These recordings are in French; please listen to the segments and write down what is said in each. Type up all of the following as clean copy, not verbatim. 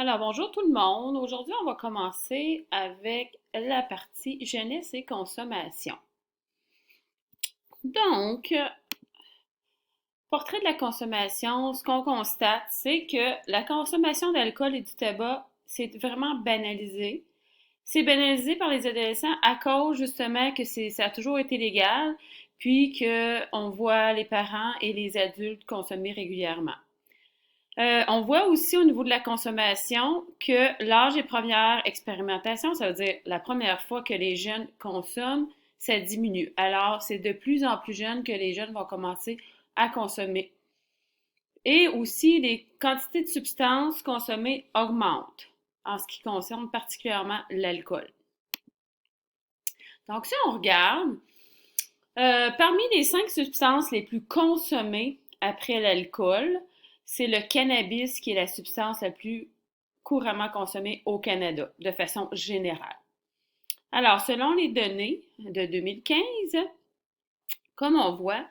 Alors, bonjour tout le monde. Aujourd'hui, on va commencer avec la partie jeunesse et consommation. Donc, portrait de la consommation, ce qu'on constate, c'est que la consommation d'alcool et du tabac, c'est vraiment banalisé. C'est banalisé par les adolescents à cause justement que ça a toujours été légal, puis qu'on voit les parents et les adultes consommer régulièrement. On voit aussi au niveau de la consommation que l'âge des premières expérimentations, ça veut dire la première fois que les jeunes consomment, ça diminue. Alors, c'est de plus en plus jeune que les jeunes vont commencer à consommer. Et aussi, les quantités de substances consommées augmentent en ce qui concerne particulièrement l'alcool. Donc, si on regarde, parmi les 5 substances les plus consommées après l'alcool, c'est le cannabis qui est la substance la plus couramment consommée au Canada, de façon générale. Alors, selon les données de 2015, comme on voit,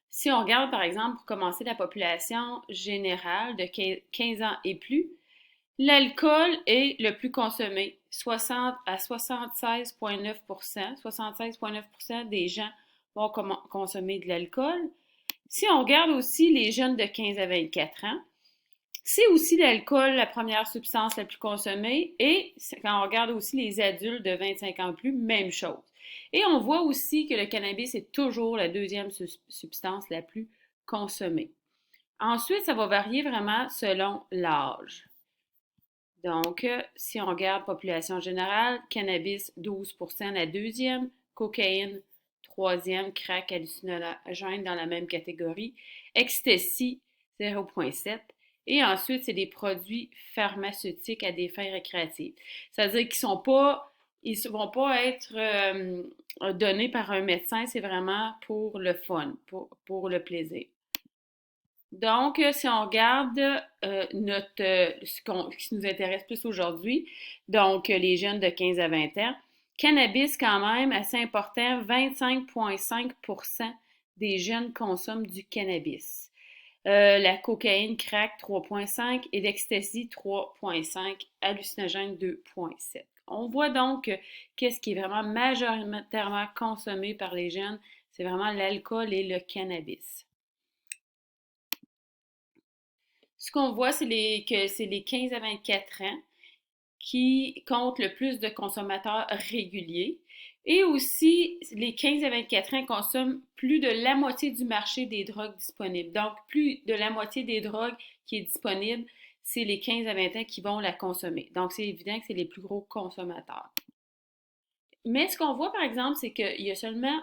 si on regarde par exemple pour commencer la population générale de 15 ans et plus, l'alcool est le plus consommé, 60 à 76,9%. 76,9% des gens vont consommer de l'alcool. Si on regarde aussi les jeunes de 15 à 24 ans, c'est aussi l'alcool la première substance la plus consommée et quand on regarde aussi les adultes de 25 ans ou plus, même chose. Et on voit aussi que le cannabis est toujours la deuxième substance la plus consommée. Ensuite, ça va varier vraiment selon l'âge. Donc, si on regarde population générale, cannabis 12%, la deuxième, cocaïne troisième, crack hallucinogène dans la même catégorie, ecstasy 0,7 et ensuite c'est des produits pharmaceutiques à des fins récréatives. C'est-à-dire ils ne vont pas être donnés par un médecin, c'est vraiment pour le fun, pour le plaisir. Donc, si on regarde ce qui nous intéresse plus aujourd'hui, donc les jeunes de 15 à 20 ans, cannabis quand même assez important, 25,5% des jeunes consomment du cannabis. La cocaïne crack 3,5 et l'ecstasy 3,5, hallucinogène 2,7. On voit donc qu'est-ce qui est vraiment majoritairement consommé par les jeunes, c'est vraiment l'alcool et le cannabis. Ce qu'on voit, que c'est les 15 à 24 ans qui comptent le plus de consommateurs réguliers. Et aussi, les 15 à 24 ans consomment plus de la moitié du marché des drogues disponibles. Donc, plus de la moitié des drogues qui est disponible, c'est les 15 à 20 ans qui vont la consommer. Donc, c'est évident que c'est les plus gros consommateurs. Mais ce qu'on voit, par exemple, c'est qu'il y a seulement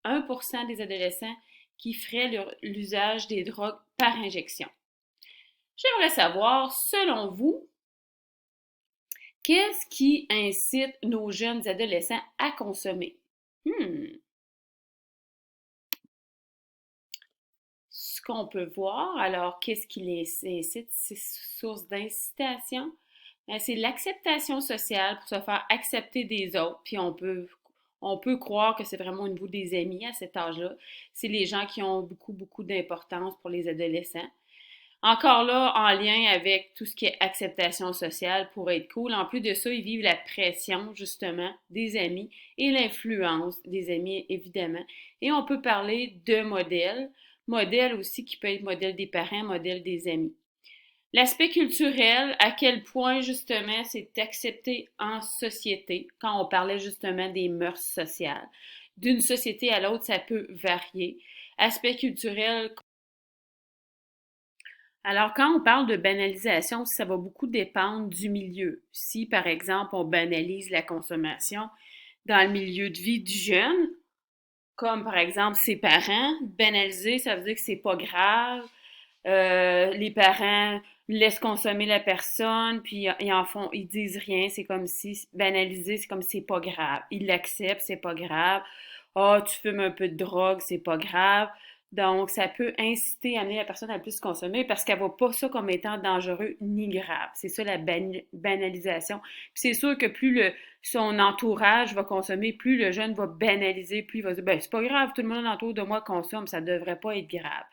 1% des adolescents qui feraient l'usage des drogues par injection. J'aimerais savoir, selon vous, qu'est-ce qui incite nos jeunes adolescents à consommer? Ce qu'on peut voir, alors, qu'est-ce qui les incite? Ces sources d'incitation? C'est l'acceptation sociale pour se faire accepter des autres, puis on peut croire que c'est vraiment au niveau des amis à cet âge-là. C'est les gens qui ont beaucoup, beaucoup d'importance pour les adolescents. Encore là, en lien avec tout ce qui est acceptation sociale pour être cool. En plus de ça, ils vivent la pression, justement, des amis et l'influence des amis, évidemment. Et on peut parler de modèles. Modèle aussi qui peut être modèle des parents, modèle des amis. L'aspect culturel, à quel point, justement, c'est accepté en société, quand on parlait justement des mœurs sociales. D'une société à l'autre, ça peut varier. Aspect culturel, alors, quand on parle de banalisation, ça va beaucoup dépendre du milieu. Si, par exemple, on banalise la consommation dans le milieu de vie du jeune, comme par exemple ses parents, banaliser, ça veut dire que c'est pas grave. Les parents laissent consommer la personne, puis ils disent rien. C'est comme si banaliser, c'est comme si c'est pas grave. Ils l'acceptent, c'est pas grave. Ah, oh, tu fumes un peu de drogue, c'est pas grave. Donc, ça peut inciter, amener la personne à plus consommer parce qu'elle voit pas ça comme étant dangereux ni grave. C'est ça la banalisation. Puis c'est sûr que son entourage va consommer, plus le jeune va banaliser, plus il va dire, ben c'est pas grave, tout le monde autour de moi consomme, ça devrait pas être grave.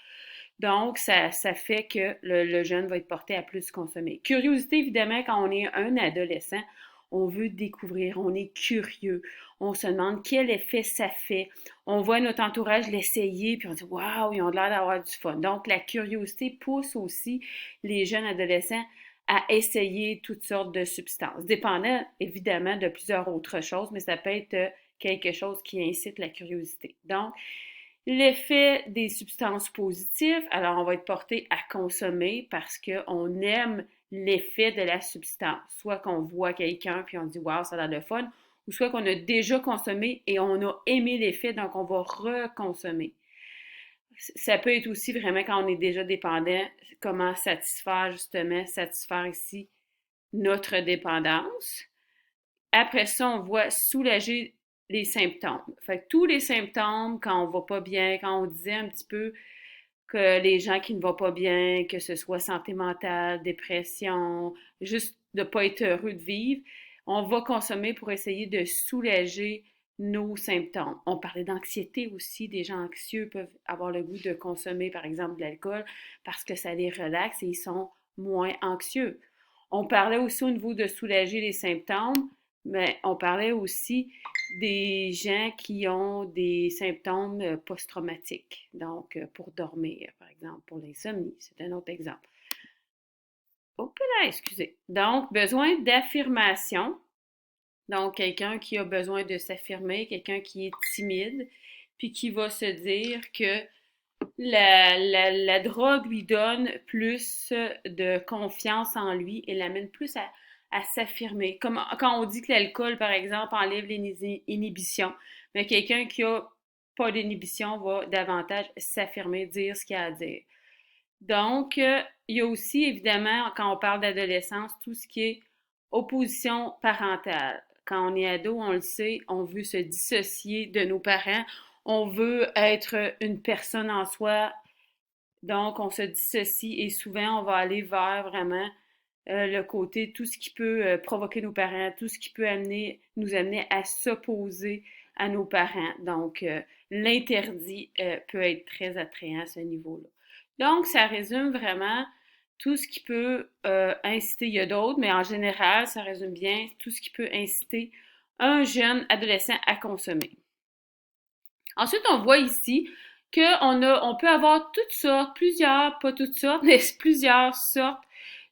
Donc, ça fait que le jeune va être porté à plus consommer. Curiosité, évidemment, quand on est un adolescent, on veut découvrir, on est curieux, on se demande quel effet ça fait. On voit notre entourage l'essayer, puis on dit waouh, ils ont l'air d'avoir du fun. Donc, la curiosité pousse aussi les jeunes adolescents à essayer toutes sortes de substances, dépendant évidemment de plusieurs autres choses, mais ça peut être quelque chose qui incite la curiosité. Donc, l'effet des substances positives, alors on va être porté à consommer parce qu'on aime l'effet de la substance. Soit qu'on voit quelqu'un puis on dit waouh, ça a l'air de fun, ou soit qu'on a déjà consommé et on a aimé l'effet, donc on va reconsommer. Ça peut être aussi vraiment quand on est déjà dépendant, comment satisfaire ici notre dépendance. Après ça, on voit soulager les symptômes. Fait que tous les symptômes, quand on va pas bien, quand on disait un petit peu que les gens qui ne vont pas bien, que ce soit santé mentale, dépression, juste de pas être heureux de vivre, on va consommer pour essayer de soulager nos symptômes. On parlait d'anxiété aussi. Des gens anxieux peuvent avoir le goût de consommer, par exemple, de l'alcool parce que ça les relaxe et ils sont moins anxieux. On parlait aussi au niveau de soulager les symptômes, mais on parlait aussi des gens qui ont des symptômes post-traumatiques, donc pour dormir, par exemple, pour l'insomnie, c'est un autre exemple. Oh là, excusez. Donc, besoin d'affirmation. Donc, quelqu'un qui a besoin de s'affirmer, quelqu'un qui est timide, puis qui va se dire que la drogue lui donne plus de confiance en lui et l'amène plus à s'affirmer. Comme quand on dit que l'alcool, par exemple, enlève les inhibitions, mais quelqu'un qui a pas d'inhibition va davantage s'affirmer, dire ce qu'il a à dire. Donc, il y a aussi, évidemment, quand on parle d'adolescence, tout ce qui est opposition parentale. Quand on est ado, on le sait, on veut se dissocier de nos parents, on veut être une personne en soi, donc on se dissocie et souvent on va aller vers vraiment le côté, tout ce qui peut provoquer nos parents, tout ce qui peut nous amener à s'opposer à nos parents. Donc, l'interdit peut être très attrayant à ce niveau-là. Donc, ça résume vraiment tout ce qui peut inciter, il y a d'autres, mais en général, ça résume bien tout ce qui peut inciter un jeune adolescent à consommer. Ensuite, on voit ici on peut avoir toutes sortes, plusieurs, pas toutes sortes, mais plusieurs sortes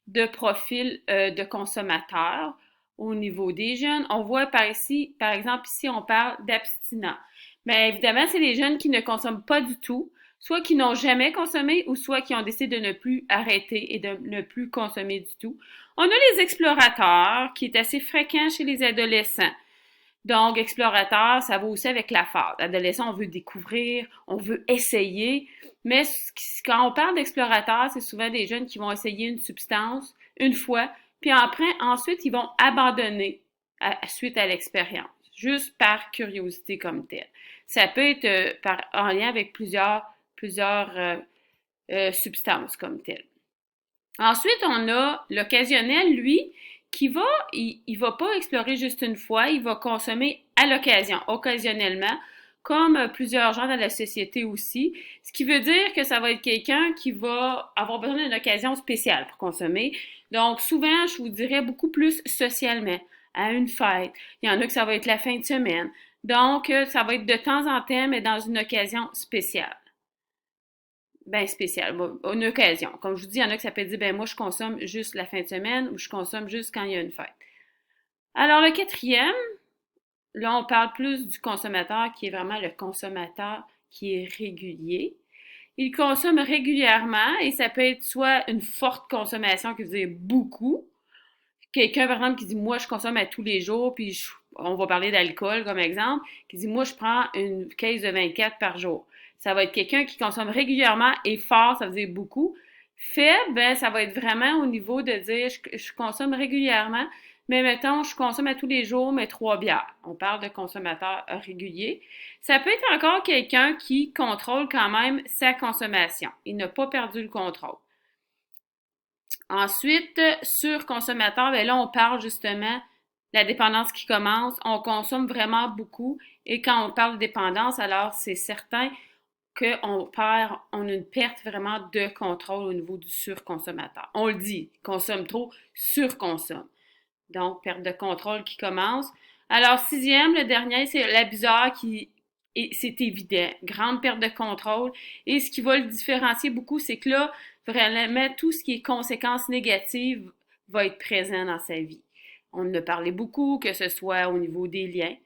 de profils de consommateurs au niveau des jeunes. On voit par exemple, ici, on parle d'abstinents. Mais évidemment, c'est les jeunes qui ne consomment pas du tout, soit qui n'ont jamais consommé ou soit qui ont décidé de ne plus arrêter et de ne plus consommer du tout. On a les explorateurs, qui est assez fréquent chez les adolescents. Donc, explorateur, ça va aussi avec la phase. Adolescent, on veut découvrir, on veut essayer. Mais quand on parle d'explorateur, c'est souvent des jeunes qui vont essayer une substance une fois, puis après, ensuite, ils vont abandonner suite à l'expérience, juste par curiosité comme telle. Ça peut être en lien avec plusieurs substances comme telles. Ensuite, on a l'occasionnel, lui, il va pas explorer juste une fois, il va consommer à l'occasion, occasionnellement, comme plusieurs gens dans la société aussi. Ce qui veut dire que ça va être quelqu'un qui va avoir besoin d'une occasion spéciale pour consommer. Donc, souvent, je vous dirais beaucoup plus socialement, à une fête. Il y en a que ça va être la fin de semaine. Donc, ça va être de temps en temps, mais dans une occasion spéciale. Ben spécial, une occasion. Comme je vous dis, il y en a qui ça peut dire, ben moi je consomme juste la fin de semaine ou je consomme juste quand il y a une fête. Alors le quatrième, là on parle plus du consommateur qui est vraiment le consommateur qui est régulier. Il consomme régulièrement et ça peut être soit une forte consommation qui veut dire beaucoup. Quelqu'un par exemple qui dit moi je consomme à tous les jours puis on va parler d'alcool comme exemple, qui dit moi je prends une caisse de 24 par jour. Ça va être quelqu'un qui consomme régulièrement et fort, ça veut dire beaucoup. Faible, ben, ça va être vraiment au niveau de dire je consomme régulièrement, mais mettons, je consomme à tous les jours, mais 3 bières. On parle de consommateur régulier. Ça peut être encore quelqu'un qui contrôle quand même sa consommation. Il n'a pas perdu le contrôle. Ensuite, sur consommateur, ben là, on parle justement de la dépendance qui commence. On consomme vraiment beaucoup. Et quand on parle de dépendance, alors c'est certain, on a une perte vraiment de contrôle au niveau du surconsommateur. On le dit, consomme trop, surconsomme. Donc, perte de contrôle qui commence. Alors, sixième, le dernier, c'est l'abuseur c'est évident, grande perte de contrôle. Et ce qui va le différencier beaucoup, c'est que là, vraiment, tout ce qui est conséquences négatives va être présent dans sa vie. On en a parlé beaucoup, que ce soit au niveau des liens,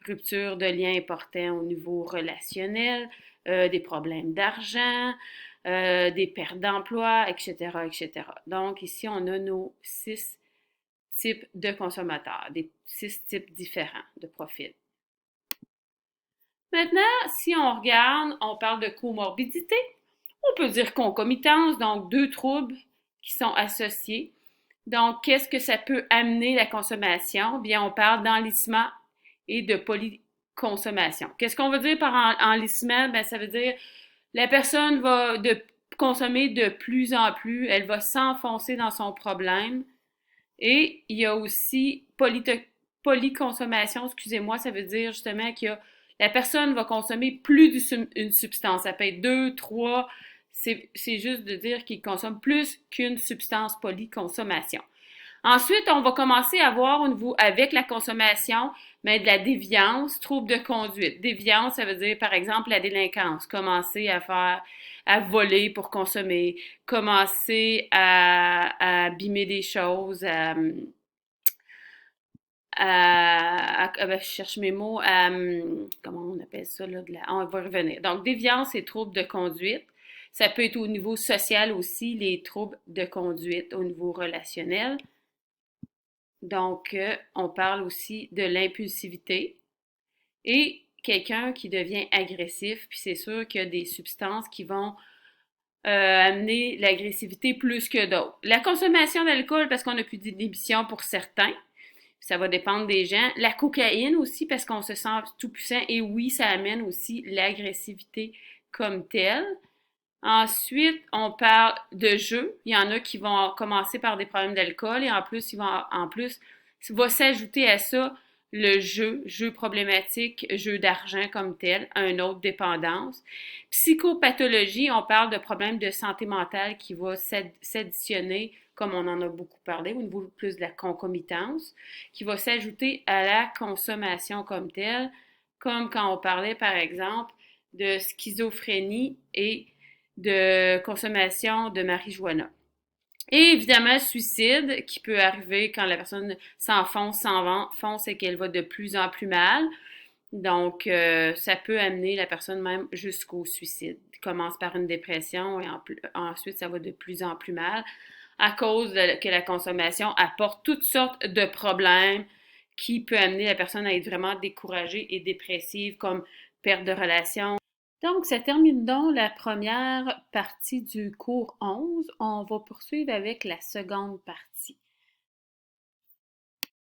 rupture de liens importants au niveau relationnel, des problèmes d'argent, des pertes d'emploi, etc., etc. Donc, ici, on a nos 6 types de consommateurs, des 6 types différents de profils. Maintenant, si on regarde, on parle de comorbidité. On peut dire concomitance, donc 2 troubles qui sont associés. Donc, qu'est-ce que ça peut amener la consommation? Bien, on parle d'enlissement et de polyconsommation. Qu'est-ce qu'on veut dire par enlissement? Bien, ça veut dire la personne va consommer de plus en plus, elle va s'enfoncer dans son problème. Et il y a aussi polyconsommation, excusez-moi, ça veut dire justement que la personne va consommer plus d'une substance. Ça peut être 2, 3, c'est juste de dire qu'il consomme plus qu'une substance polyconsommation. Ensuite, on va commencer à voir au niveau, avec la consommation, mais de la déviance, trouble de conduite. Déviance, ça veut dire, par exemple, la délinquance. Commencer à voler pour consommer, commencer à abîmer des choses, je cherche mes mots, comment on appelle ça, là, on va revenir. Donc, déviance et troubles de conduite. Ça peut être au niveau social aussi, les troubles de conduite au niveau relationnel. Donc, on parle aussi de l'impulsivité et quelqu'un qui devient agressif, puis c'est sûr qu'il y a des substances qui vont amener l'agressivité plus que d'autres. La consommation d'alcool, parce qu'on n'a plus d'inhibition pour certains, ça va dépendre des gens. La cocaïne aussi, parce qu'on se sent tout puissant, et oui, ça amène aussi l'agressivité comme telle. Ensuite, on parle de jeu. Il y en a qui vont commencer par des problèmes d'alcool et en plus, va s'ajouter à ça le jeu problématique, jeu d'argent comme tel, une autre dépendance. Psychopathologie, on parle de problèmes de santé mentale qui va s'additionner, comme on en a beaucoup parlé, au niveau plus de la concomitance, qui va s'ajouter à la consommation comme telle, comme quand on parlait par exemple de schizophrénie et de consommation de marijuana. Et évidemment, suicide qui peut arriver quand la personne s'enfonce et qu'elle va de plus en plus mal. Donc, ça peut amener la personne même jusqu'au suicide. Il commence par une dépression et ensuite, ça va de plus en plus mal à cause que la consommation apporte toutes sortes de problèmes qui peut amener la personne à être vraiment découragée et dépressive, comme perte de relation. Donc, ça termine donc la première partie du cours 11. On va poursuivre avec la seconde partie.